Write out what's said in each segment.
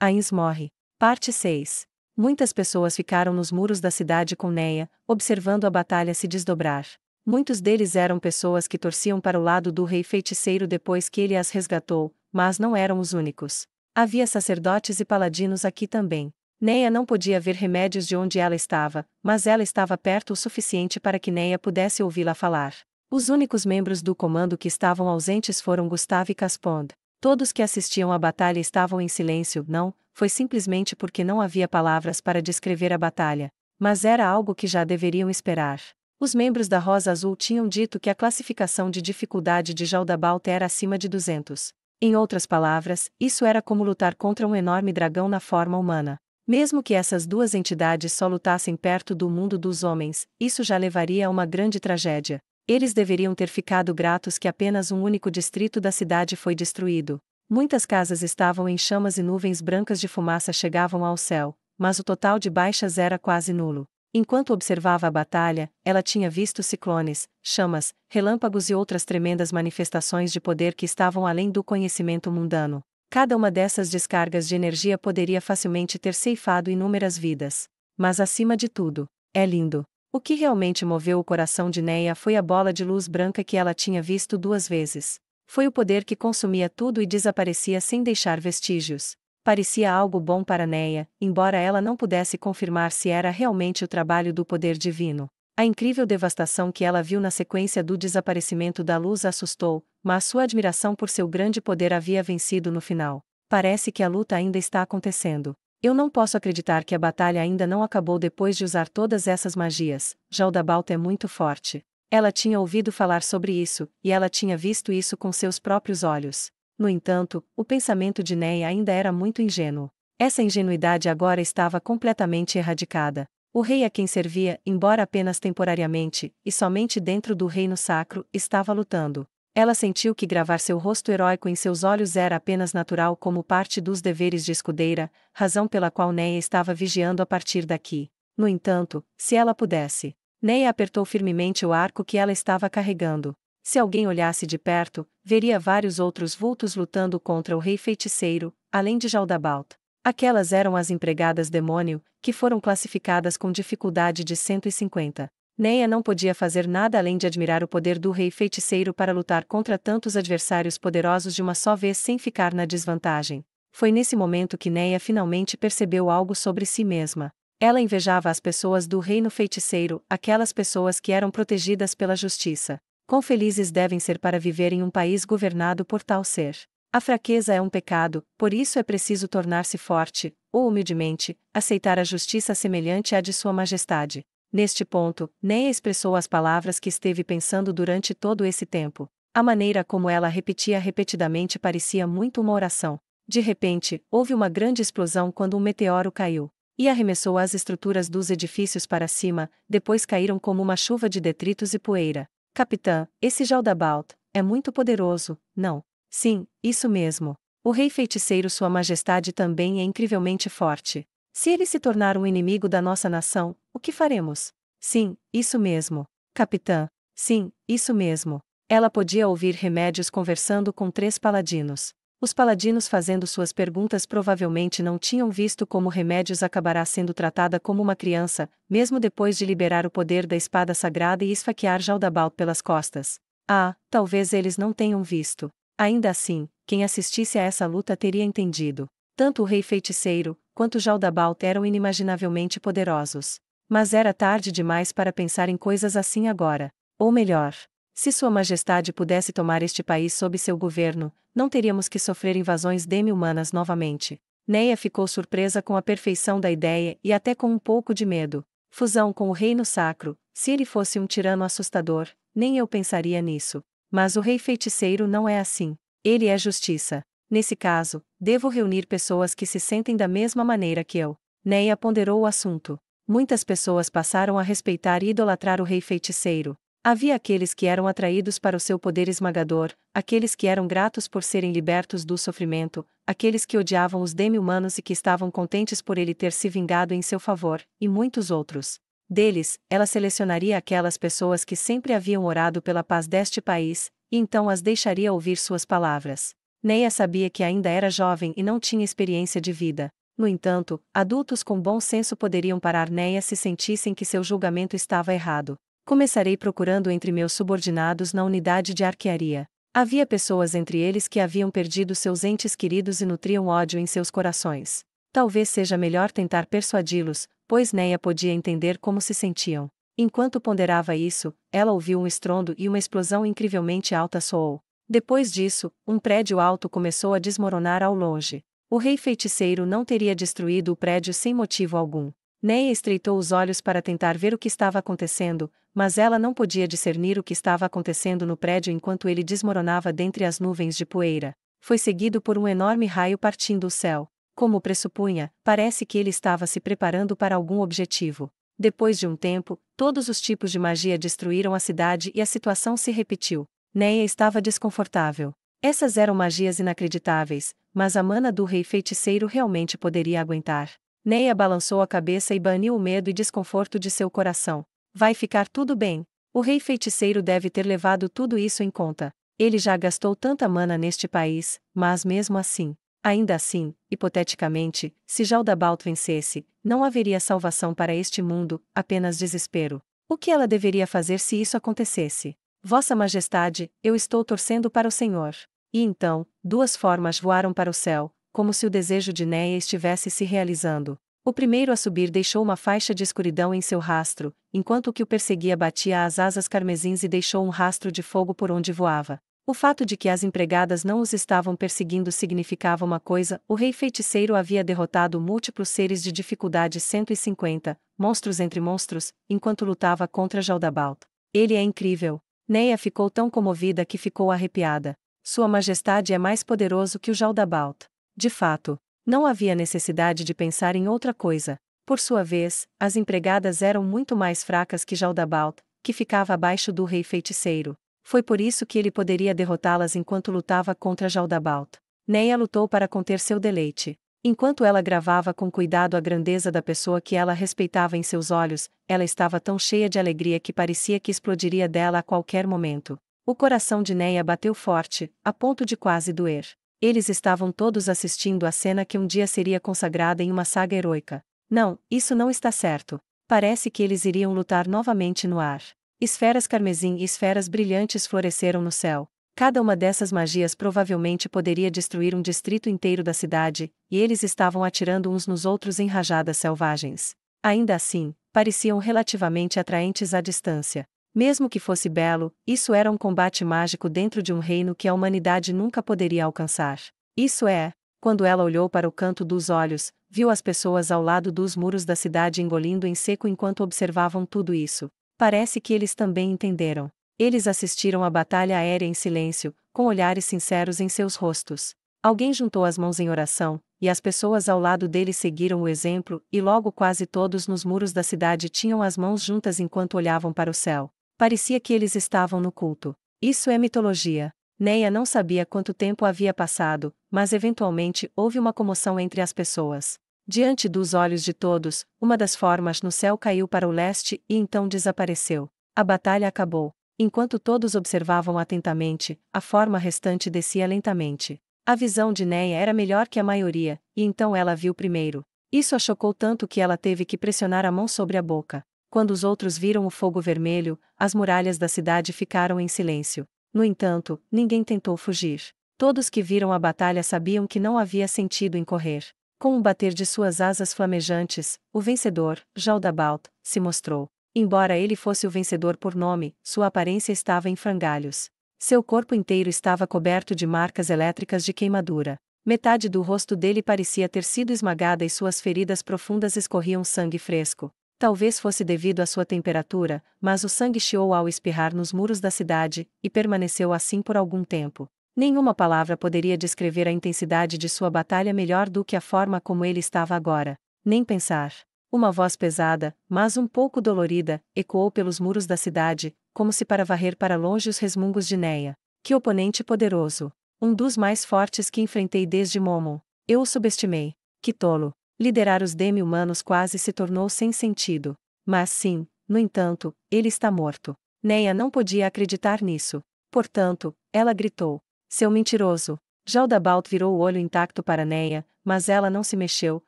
Ains morre. Parte 6. Muitas pessoas ficaram nos muros da cidade com Neia, observando a batalha se desdobrar. Muitos deles eram pessoas que torciam para o lado do rei feiticeiro depois que ele as resgatou, mas não eram os únicos. Havia sacerdotes e paladinos aqui também. Neia não podia ver remédios de onde ela estava, mas ela estava perto o suficiente para que Neia pudesse ouvi-la falar. Os únicos membros do comando que estavam ausentes foram Gustav e Caspond. Todos que assistiam à batalha estavam em silêncio. Não, foi simplesmente porque não havia palavras para descrever a batalha. Mas era algo que já deveriam esperar. Os membros da Rosa Azul tinham dito que a classificação de dificuldade de Jaldabalt era acima de 200. Em outras palavras, isso era como lutar contra um enorme dragão na forma humana. Mesmo que essas duas entidades só lutassem perto do mundo dos homens, isso já levaria a uma grande tragédia. Eles deveriam ter ficado gratos que apenas um único distrito da cidade foi destruído. Muitas casas estavam em chamas e nuvens brancas de fumaça chegavam ao céu, mas o total de baixas era quase nulo. Enquanto observava a batalha, ela tinha visto ciclones, chamas, relâmpagos e outras tremendas manifestações de poder que estavam além do conhecimento mundano. Cada uma dessas descargas de energia poderia facilmente ter ceifado inúmeras vidas. Mas acima de tudo, é lindo. O que realmente moveu o coração de Neia foi a bola de luz branca que ela tinha visto 2 vezes. Foi o poder que consumia tudo e desaparecia sem deixar vestígios. Parecia algo bom para Neia, embora ela não pudesse confirmar se era realmente o trabalho do poder divino. A incrível devastação que ela viu na sequência do desaparecimento da luz a assustou, mas sua admiração por seu grande poder havia vencido no final. Parece que a luta ainda está acontecendo. Eu não posso acreditar que a batalha ainda não acabou depois de usar todas essas magias. Jaldabalt é muito forte. Ela tinha ouvido falar sobre isso, e ela tinha visto isso com seus próprios olhos. No entanto, o pensamento de Neia ainda era muito ingênuo. Essa ingenuidade agora estava completamente erradicada. O rei a quem servia, embora apenas temporariamente, e somente dentro do reino sacro, estava lutando. Ela sentiu que gravar seu rosto heróico em seus olhos era apenas natural como parte dos deveres de escudeira, razão pela qual Neia estava vigiando a partir daqui. No entanto, se ela pudesse. Neia apertou firmemente o arco que ela estava carregando. Se alguém olhasse de perto, veria vários outros vultos lutando contra o rei feiticeiro, além de Jaldabalt. Aquelas eram as empregadas demônio, que foram classificadas com dificuldade de 150. Neia não podia fazer nada além de admirar o poder do rei feiticeiro para lutar contra tantos adversários poderosos de uma só vez sem ficar na desvantagem. Foi nesse momento que Neia finalmente percebeu algo sobre si mesma. Ela invejava as pessoas do reino feiticeiro, aquelas pessoas que eram protegidas pela justiça. Quão felizes devem ser para viver em um país governado por tal ser. A fraqueza é um pecado, por isso é preciso tornar-se forte, ou humildemente, aceitar a justiça semelhante à de Sua Majestade. Neste ponto, Neia expressou as palavras que esteve pensando durante todo esse tempo. A maneira como ela repetia repetidamente parecia muito uma oração. De repente, houve uma grande explosão quando um meteoro caiu. E arremessou as estruturas dos edifícios para cima, depois caíram como uma chuva de detritos e poeira. Capitã, esse Jaldabalt é muito poderoso, não? Sim, isso mesmo. O rei feiticeiro Sua Majestade também é incrivelmente forte. Se ele se tornar um inimigo da nossa nação, o que faremos? Sim, isso mesmo. Capitã. Sim, isso mesmo. Ela podia ouvir remédios conversando com 3 paladinos. Os paladinos fazendo suas perguntas provavelmente não tinham visto como remédios acabará sendo tratada como uma criança, mesmo depois de liberar o poder da espada sagrada e esfaquear Jaldabalt pelas costas. Ah, talvez eles não tenham visto. Ainda assim, quem assistisse a essa luta teria entendido. Tanto o rei feiticeiro, quanto Jaldabalt eram inimaginavelmente poderosos. Mas era tarde demais para pensar em coisas assim agora. Ou melhor, se Sua Majestade pudesse tomar este país sob seu governo, não teríamos que sofrer invasões demi-humanas novamente. Neia ficou surpresa com a perfeição da ideia e até com um pouco de medo. Fusão com o reino sacro, se ele fosse um tirano assustador, nem eu pensaria nisso. Mas o rei feiticeiro não é assim. Ele é justiça. Nesse caso, devo reunir pessoas que se sentem da mesma maneira que eu. Neia ponderou o assunto. Muitas pessoas passaram a respeitar e idolatrar o rei feiticeiro. Havia aqueles que eram atraídos para o seu poder esmagador, aqueles que eram gratos por serem libertos do sofrimento, aqueles que odiavam os demi-humanos e que estavam contentes por ele ter se vingado em seu favor, e muitos outros. Deles, ela selecionaria aquelas pessoas que sempre haviam orado pela paz deste país, e então as deixaria ouvir suas palavras. Neia sabia que ainda era jovem e não tinha experiência de vida. No entanto, adultos com bom senso poderiam parar Neia se sentissem que seu julgamento estava errado. Começarei procurando entre meus subordinados na unidade de arquearia. Havia pessoas entre eles que haviam perdido seus entes queridos e nutriam ódio em seus corações. Talvez seja melhor tentar persuadi-los, pois Neia podia entender como se sentiam. Enquanto ponderava isso, ela ouviu um estrondo e uma explosão incrivelmente alta soou. Depois disso, um prédio alto começou a desmoronar ao longe. O rei feiticeiro não teria destruído o prédio sem motivo algum. Neia estreitou os olhos para tentar ver o que estava acontecendo, mas ela não podia discernir o que estava acontecendo no prédio enquanto ele desmoronava dentre as nuvens de poeira. Foi seguido por um enorme raio partindo o céu. Como pressupunha, parece que ele estava se preparando para algum objetivo. Depois de um tempo, todos os tipos de magia destruíram a cidade e a situação se repetiu. Neia estava desconfortável. Essas eram magias inacreditáveis, mas a mana do rei feiticeiro realmente poderia aguentar. Neia balançou a cabeça e baniu o medo e desconforto de seu coração. Vai ficar tudo bem. O rei feiticeiro deve ter levado tudo isso em conta. Ele já gastou tanta mana neste país, mas mesmo assim. Ainda assim, hipoteticamente, se Jaldabalt vencesse, não haveria salvação para este mundo, apenas desespero. O que ela deveria fazer se isso acontecesse? Vossa Majestade, eu estou torcendo para o Senhor. E então, duas formas voaram para o céu, como se o desejo de Neia estivesse se realizando. O primeiro a subir deixou uma faixa de escuridão em seu rastro, enquanto o que o perseguia batia as asas carmesins e deixou um rastro de fogo por onde voava. O fato de que as empregadas não os estavam perseguindo significava uma coisa: o rei feiticeiro havia derrotado múltiplos seres de dificuldade 150, monstros entre monstros, enquanto lutava contra Jaldabalt. Ele é incrível. Neia ficou tão comovida que ficou arrepiada. Sua Majestade é mais poderoso que o Jaldabalt. De fato, não havia necessidade de pensar em outra coisa. Por sua vez, as empregadas eram muito mais fracas que Jaldabalt, que ficava abaixo do rei feiticeiro. Foi por isso que ele poderia derrotá-las enquanto lutava contra Jaldabalt. Neia lutou para conter seu deleite. Enquanto ela gravava com cuidado a grandeza da pessoa que ela respeitava em seus olhos, ela estava tão cheia de alegria que parecia que explodiria dela a qualquer momento. O coração de Neia bateu forte, a ponto de quase doer. Eles estavam todos assistindo à cena que um dia seria consagrada em uma saga heroica. Não, isso não está certo. Parece que eles iriam lutar novamente no ar. Esferas carmesim e esferas brilhantes floresceram no céu. Cada uma dessas magias provavelmente poderia destruir um distrito inteiro da cidade, e eles estavam atirando uns nos outros em rajadas selvagens. Ainda assim, pareciam relativamente atraentes à distância. Mesmo que fosse belo, isso era um combate mágico dentro de um reino que a humanidade nunca poderia alcançar. Isso é, quando ela olhou para o canto dos olhos, viu as pessoas ao lado dos muros da cidade engolindo em seco enquanto observavam tudo isso. Parece que eles também entenderam. Eles assistiram à batalha aérea em silêncio, com olhares sinceros em seus rostos. Alguém juntou as mãos em oração, e as pessoas ao lado dele seguiram o exemplo, e logo quase todos nos muros da cidade tinham as mãos juntas enquanto olhavam para o céu. Parecia que eles estavam no culto. Isso é mitologia. Neia não sabia quanto tempo havia passado, mas eventualmente houve uma comoção entre as pessoas. Diante dos olhos de todos, uma das formas no céu caiu para o leste e então desapareceu. A batalha acabou. Enquanto todos observavam atentamente, a forma restante descia lentamente. A visão de Neia era melhor que a maioria, e então ela viu primeiro. Isso a chocou tanto que ela teve que pressionar a mão sobre a boca. Quando os outros viram o fogo vermelho, as muralhas da cidade ficaram em silêncio. No entanto, ninguém tentou fugir. Todos que viram a batalha sabiam que não havia sentido em correr. Com o bater de suas asas flamejantes, o vencedor, Jaldabalt, se mostrou. Embora ele fosse o vencedor por nome, sua aparência estava em frangalhos. Seu corpo inteiro estava coberto de marcas elétricas de queimadura. Metade do rosto dele parecia ter sido esmagada e suas feridas profundas escorriam sangue fresco. Talvez fosse devido à sua temperatura, mas o sangue chiou ao espirrar nos muros da cidade, e permaneceu assim por algum tempo. Nenhuma palavra poderia descrever a intensidade de sua batalha melhor do que a forma como ele estava agora. Nem pensar. Uma voz pesada, mas um pouco dolorida, ecoou pelos muros da cidade, como se para varrer para longe os resmungos de Neia. Que oponente poderoso! Um dos mais fortes que enfrentei desde Momon. Eu o subestimei. Que tolo! Liderar os demi-humanos quase se tornou sem sentido. Mas sim, no entanto, ele está morto. Neia não podia acreditar nisso. Portanto, ela gritou. Seu mentiroso! Jaldabalt virou o olho intacto para Neia, mas ela não se mexeu,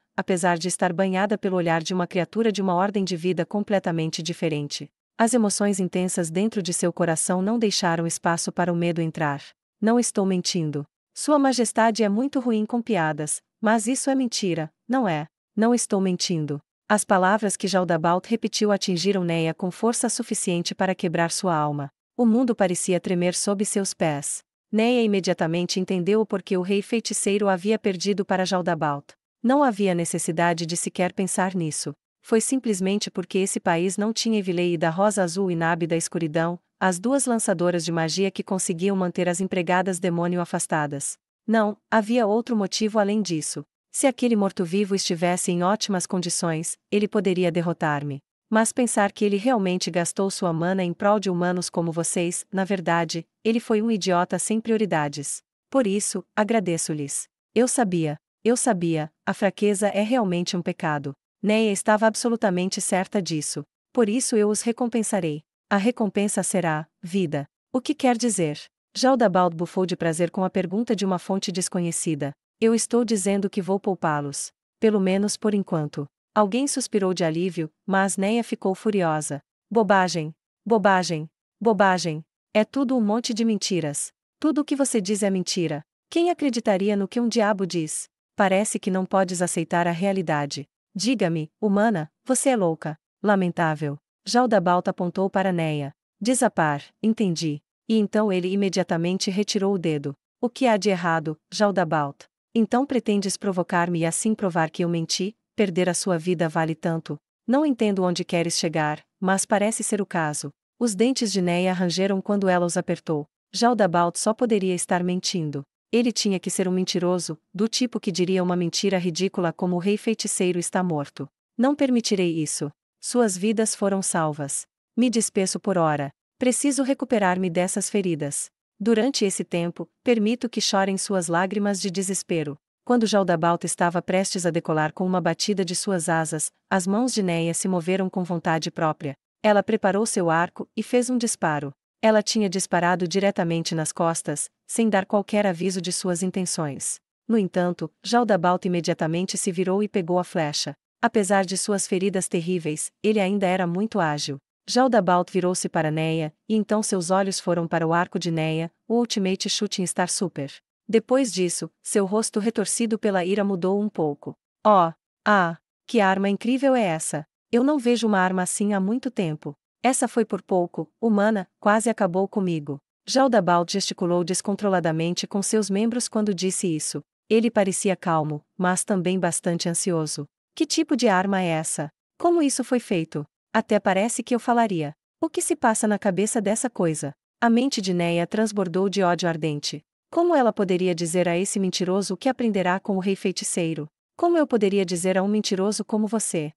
apesar de estar banhada pelo olhar de uma criatura de uma ordem de vida completamente diferente. As emoções intensas dentro de seu coração não deixaram espaço para o medo entrar. Não estou mentindo. Sua Majestade é muito ruim com piadas, mas isso é mentira, não é? Não estou mentindo. As palavras que Jaldabalt repetiu atingiram Neia com força suficiente para quebrar sua alma. O mundo parecia tremer sob seus pés. Neia imediatamente entendeu o porquê o rei feiticeiro havia perdido para Jaldabalt. Não havia necessidade de sequer pensar nisso. Foi simplesmente porque esse país não tinha Evilei da Rosa Azul e Nabi da Escuridão, as duas lançadoras de magia que conseguiam manter as empregadas demônio afastadas. Não, havia outro motivo além disso. Se aquele morto-vivo estivesse em ótimas condições, ele poderia derrotar-me. Mas pensar que ele realmente gastou sua mana em prol de humanos como vocês, na verdade, ele foi um idiota sem prioridades. Por isso, agradeço-lhes. Eu sabia, a fraqueza é realmente um pecado. Neia estava absolutamente certa disso. Por isso eu os recompensarei. A recompensa será vida. O que quer dizer? Jaldabalt bufou de prazer com a pergunta de uma fonte desconhecida. Eu estou dizendo que vou poupá-los. Pelo menos por enquanto. Alguém suspirou de alívio, mas Neia ficou furiosa. Bobagem! Bobagem! Bobagem! É tudo um monte de mentiras. Tudo o que você diz é mentira. Quem acreditaria no que um diabo diz? Parece que não podes aceitar a realidade. Diga-me, humana, você é louca. Lamentável. Jaldabalt apontou para Neia. Desapar, entendi. E então ele imediatamente retirou o dedo. O que há de errado, Jaldabalt? Então pretendes provocar-me e assim provar que eu menti? Perder a sua vida vale tanto. Não entendo onde queres chegar, mas parece ser o caso. Os dentes de Neia rangeram quando ela os apertou. Jaldabalt só poderia estar mentindo. Ele tinha que ser um mentiroso, do tipo que diria uma mentira ridícula como o rei feiticeiro está morto. Não permitirei isso. Suas vidas foram salvas. Me despeço por hora. Preciso recuperar-me dessas feridas. Durante esse tempo, permito que chorem suas lágrimas de desespero. Quando Jaldabalt estava prestes a decolar com uma batida de suas asas, as mãos de Neia se moveram com vontade própria. Ela preparou seu arco e fez um disparo. Ela tinha disparado diretamente nas costas, sem dar qualquer aviso de suas intenções. No entanto, Jaldabalt imediatamente se virou e pegou a flecha. Apesar de suas feridas terríveis, ele ainda era muito ágil. Jaldabalt virou-se para Neia, e então seus olhos foram para o arco de Neia, o Ultimate Shooting Star Super. Depois disso, seu rosto retorcido pela ira mudou um pouco. Oh! Ah! Que arma incrível é essa? Eu não vejo uma arma assim há muito tempo. Essa foi por pouco, humana, quase acabou comigo. Jaldabalt gesticulou descontroladamente com seus membros quando disse isso. Ele parecia calmo, mas também bastante ansioso. Que tipo de arma é essa? Como isso foi feito? Até parece que eu falaria. O que se passa na cabeça dessa coisa? A mente de Neia transbordou de ódio ardente. Como ela poderia dizer a esse mentiroso que aprenderá com o rei feiticeiro? Como eu poderia dizer a um mentiroso como você?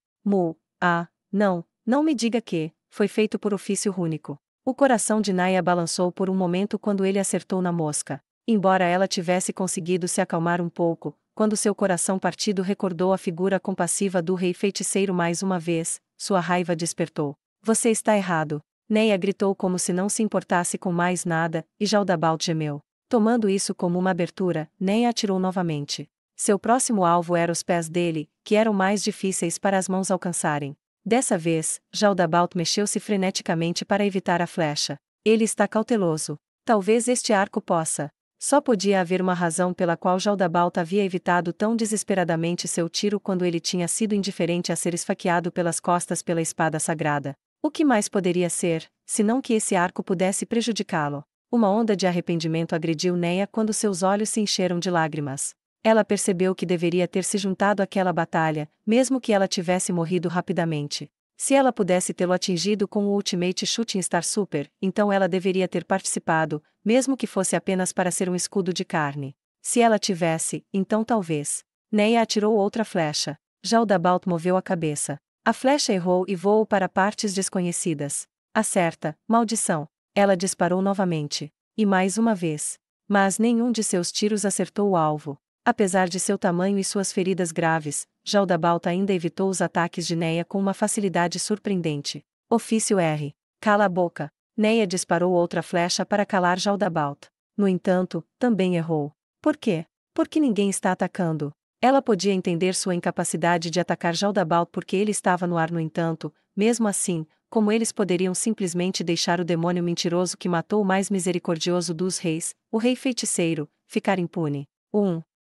Não me diga que foi feito por ofício rúnico. O coração de Neia balançou por um momento quando ele acertou na mosca. Embora ela tivesse conseguido se acalmar um pouco, quando seu coração partido recordou a figura compassiva do rei feiticeiro mais uma vez, sua raiva despertou. Você está errado. Neia gritou como se não se importasse com mais nada, e Jaldabalt gemeu. Tomando isso como uma abertura, Neia atirou novamente. Seu próximo alvo era os pés dele, que eram mais difíceis para as mãos alcançarem. Dessa vez, Jaldabalt mexeu-se freneticamente para evitar a flecha. Ele está cauteloso. Talvez este arco possa. Só podia haver uma razão pela qual Jaldabalt havia evitado tão desesperadamente seu tiro quando ele tinha sido indiferente a ser esfaqueado pelas costas pela espada sagrada. O que mais poderia ser, senão que esse arco pudesse prejudicá-lo? Uma onda de arrependimento agrediu Neia quando seus olhos se encheram de lágrimas. Ela percebeu que deveria ter se juntado àquela batalha, mesmo que ela tivesse morrido rapidamente. Se ela pudesse tê-lo atingido com o Ultimate Shooting Star Super, então ela deveria ter participado, mesmo que fosse apenas para ser um escudo de carne. Se ela tivesse, então talvez. Neia atirou outra flecha. Jaldabalt moveu a cabeça. A flecha errou e voou para partes desconhecidas. Acerta, maldição. Ela disparou novamente. E mais uma vez. Mas nenhum de seus tiros acertou o alvo. Apesar de seu tamanho e suas feridas graves, Jaldabalt ainda evitou os ataques de Neia com uma facilidade surpreendente. Ofício R. Cala a boca. Neia disparou outra flecha para calar Jaldabalt. No entanto, também errou. Por quê? Porque ninguém está atacando. Ela podia entender sua incapacidade de atacar Jaldabaoth porque ele estava no ar. No entanto, mesmo assim, como eles poderiam simplesmente deixar o demônio mentiroso que matou o mais misericordioso dos reis, o rei feiticeiro, ficar impune?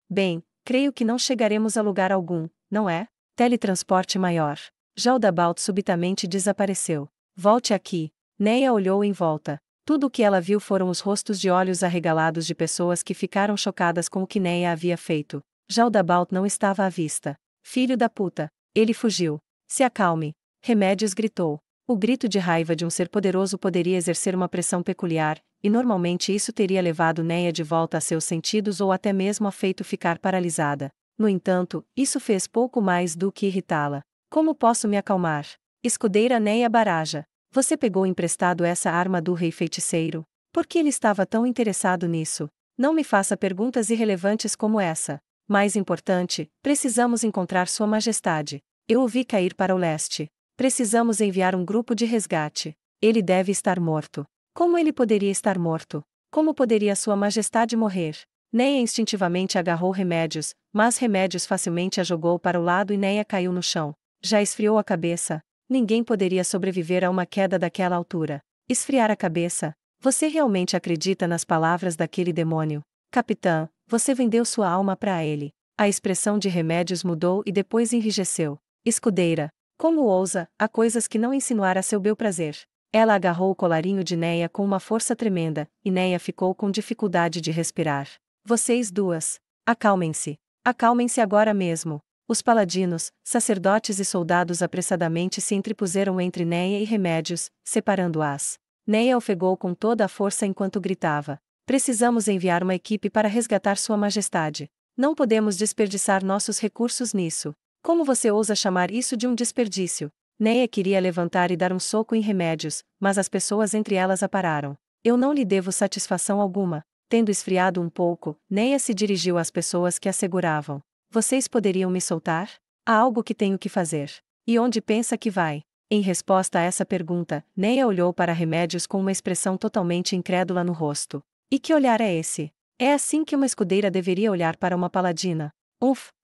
Bem, creio que não chegaremos a lugar algum, não é? Teletransporte maior. Jaldabaoth subitamente desapareceu. Volte aqui. Neia olhou em volta. Tudo o que ela viu foram os rostos de olhos arregalados de pessoas que ficaram chocadas com o que Neia havia feito. Jaldabaoth não estava à vista. Filho da puta. Ele fugiu. Se acalme. Remédios gritou. O grito de raiva de um ser poderoso poderia exercer uma pressão peculiar, e normalmente isso teria levado Neia de volta a seus sentidos ou até mesmo a feito ficar paralisada. No entanto, isso fez pouco mais do que irritá-la. Como posso me acalmar? Escudeira Neia Baraja. Você pegou emprestado essa arma do rei feiticeiro? Por que ele estava tão interessado nisso? Não me faça perguntas irrelevantes como essa. Mais importante, precisamos encontrar Sua Majestade. Eu o vi cair para o leste. Precisamos enviar um grupo de resgate. Ele deve estar morto. Como ele poderia estar morto? Como poderia Sua Majestade morrer? Neia instintivamente agarrou Remédios, mas Remédios facilmente a jogou para o lado e Neia caiu no chão. Já esfriou a cabeça? Ninguém poderia sobreviver a uma queda daquela altura. Esfriar a cabeça? Você realmente acredita nas palavras daquele demônio? Capitã, você vendeu sua alma para ele. A expressão de Remédios mudou e depois enrijeceu. Escudeira, como ousa, há coisas que não insinuar a seu bel prazer. Ela agarrou o colarinho de Neia com uma força tremenda, e Neia ficou com dificuldade de respirar. Vocês duas. Acalmem-se. Acalmem-se agora mesmo. Os paladinos, sacerdotes e soldados apressadamente se entrepuseram entre Neia e Remédios, separando-as. Neia ofegou com toda a força enquanto gritava. Precisamos enviar uma equipe para resgatar Sua Majestade. Não podemos desperdiçar nossos recursos nisso. Como você ousa chamar isso de um desperdício? Neia queria levantar e dar um soco em Remédios, mas as pessoas entre elas a pararam. Eu não lhe devo satisfação alguma. Tendo esfriado um pouco, Neia se dirigiu às pessoas que a seguravam. Vocês poderiam me soltar? Há algo que tenho que fazer. E onde pensa que vai? Em resposta a essa pergunta, Neia olhou para Remédios com uma expressão totalmente incrédula no rosto. E que olhar é esse? É assim que uma escudeira deveria olhar para uma paladina.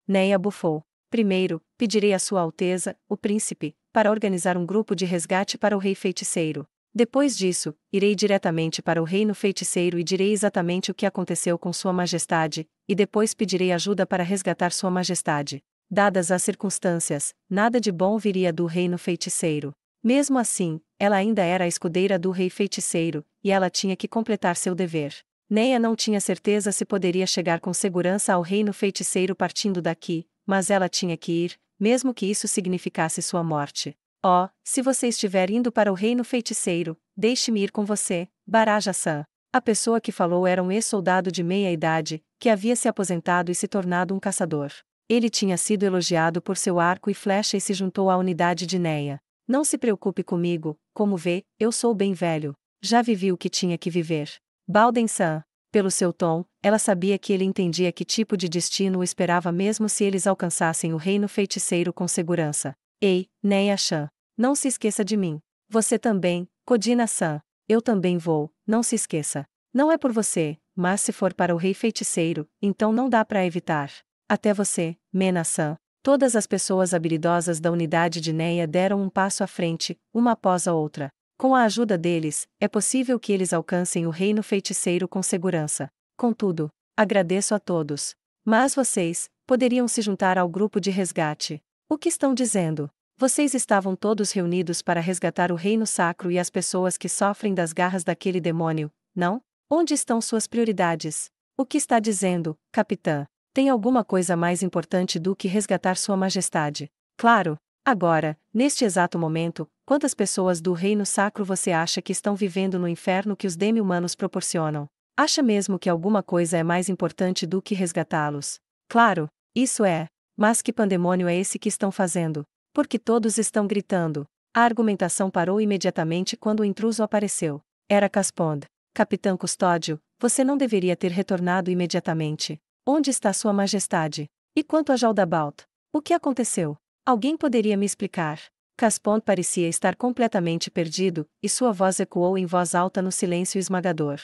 Neia bufou. Primeiro, pedirei a Sua Alteza, o príncipe, para organizar um grupo de resgate para o rei feiticeiro. Depois disso, irei diretamente para o reino feiticeiro e direi exatamente o que aconteceu com Sua Majestade, e depois pedirei ajuda para resgatar Sua Majestade. Dadas as circunstâncias, nada de bom viria do reino feiticeiro. Mesmo assim, ela ainda era a escudeira do rei feiticeiro, e ela tinha que completar seu dever. Neia não tinha certeza se poderia chegar com segurança ao reino feiticeiro partindo daqui, mas ela tinha que ir, mesmo que isso significasse sua morte. Se você estiver indo para o reino feiticeiro, deixe-me ir com você, Baraja-san. A pessoa que falou era um ex-soldado de meia-idade, que havia se aposentado e se tornado um caçador. Ele tinha sido elogiado por seu arco e flecha e se juntou à unidade de Neia. Não se preocupe comigo, como vê, eu sou bem velho. Já vivi o que tinha que viver. Balden-san. Pelo seu tom, ela sabia que ele entendia que tipo de destino o esperava mesmo se eles alcançassem o reino feiticeiro com segurança. Ei, Neia-chan. Não se esqueça de mim. Você também, Kodina-san. Eu também vou, não se esqueça. Não é por você, mas se for para o rei feiticeiro, então não dá para evitar. Até você, Mena-san. Todas as pessoas habilidosas da unidade de Neia deram um passo à frente, uma após a outra. Com a ajuda deles, é possível que eles alcancem o reino feiticeiro com segurança. Contudo, agradeço a todos. Mas vocês, poderiam se juntar ao grupo de resgate. O que estão dizendo? Vocês estavam todos reunidos para resgatar o reino sacro e as pessoas que sofrem das garras daquele demônio, não? Onde estão suas prioridades? O que está dizendo, capitã? Tem alguma coisa mais importante do que resgatar Sua Majestade? Claro. Agora, neste exato momento, quantas pessoas do reino sacro você acha que estão vivendo no inferno que os demi-humanos proporcionam? Acha mesmo que alguma coisa é mais importante do que resgatá-los? Claro, isso é. Mas que pandemônio é esse que estão fazendo? Porque todos estão gritando. A argumentação parou imediatamente quando o intruso apareceu. Era Caspond. Capitão Custódio, você não deveria ter retornado imediatamente. Onde está Sua Majestade? E quanto a Jaldabaoth? O que aconteceu? Alguém poderia me explicar? Caspond parecia estar completamente perdido, e sua voz ecoou em voz alta no silêncio esmagador.